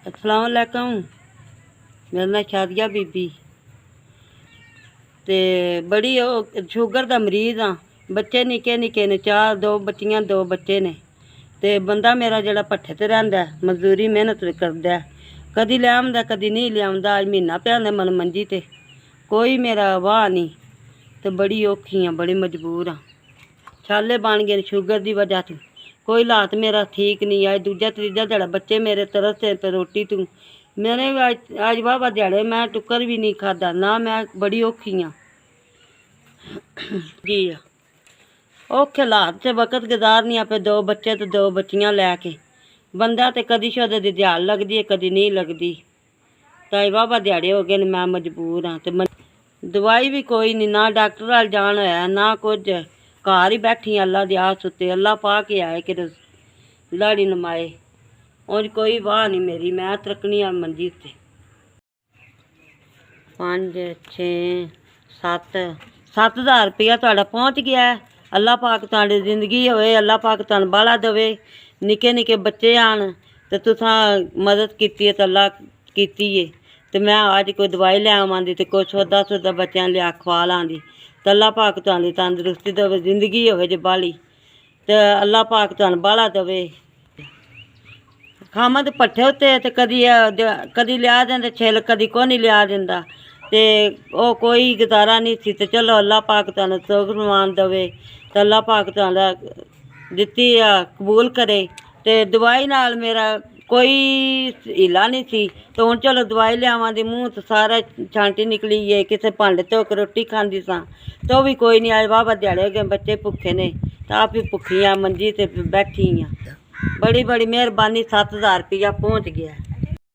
अस्सलाम वालेकुम। मेरा नाम शादिया बीबी ते बड़ी शुगर दा मरीज़ हाँ। बच्चे निक्के निक्के ने, दो बच्चियां दो बच्चे ने। ते बंदा मेरा जेड़ा पट्ठे ते रैंदा है, मजदूरी मेहनत करदा है, कदी ले आंदा कदी नहीं ले आंदा। अज महीना पिया मन मंजी ते कोई मेरा वाह नहीं। ते बड़ी औखी हाँ, बड़ी मजबूर हाँ। छाले बन गए शुगर की वजह तो, कोई हालात मेरा ठीक नहीं। अज दूजा त्रीजा ध्याड़ा बच्चे मेरे तरसते पे रोटी तू। मैंने अज वाहवा ध्याड़े मैं टुक्कर भी नहीं खादा ना। मैं बड़ी औखी हाँ जी। औखे हालात से वक्त गुजारनी पे, दो बच्चे तो दो बच्चियां लैके। बंदा तो कदी शोदे दी दिहाड़ लगदी है, कदी नहीं लगदी। तो वाहवा ध्याड़े हो गए मैं मजबूर हाँ। तो दवाई भी कोई नहीं, ना डॉक्टर वाल जान होया ना कुछ। घर ही बैठी अल्लाह दी आस उत्ते, अल्लाह पा के आए कि लाड़ी नमाए। और कोई वाह नहीं मेरी, मैं तरकनी आ मंजी उत्ते। 5 6 7 हज़ार रुपया तुहाडा पहुँच गया है। अल्लाह पाक तुहाडी जिंदगी होए, अल्लाह पाक तुहानू बाला देवे। निक्के निक्के बच्चे आन ते तुसां मदद कीती है तो अल्लाह कीती है। तो मैं अज कोई दवाई ले आवांदी ते कोई सौदा बच्चों लिया खवा लांदी। तो अल्लाह पाक तुहानू तंदरुस्ती देवे, जिंदगी होवे जे बाली। तो अल्लाह पाक तुहानू बाला देवे। खामा तो पट्ठे उत्ते ते कदी लिया देंदे छिल, कदी को नहीं लिया दिंदा। ते ओ कोई गुजारा नहीं सी। ते चलो अल्लाह पाक तुहानू सुख समान देवे। तो अल्लाह पाक तुहानू दित्ती कबूल करे। ते दवाई नाल मेरा कोई हीला नहीं सी। तो हुण चलो दवाई लियावां दी, मूँह तो सारा छांटी निकली है। किसे भांडे धो के रोटी खांदी सां तो भी कोई नहीं। अज वाहवा ध्याड़े गए बच्चे भुखे ने, तो आप ही भुखी हाँ मंजी ते बैठी हाँ। बड़ी बड़ी मेहरबानी, 7 हज़ार रुपया पहुँच गया।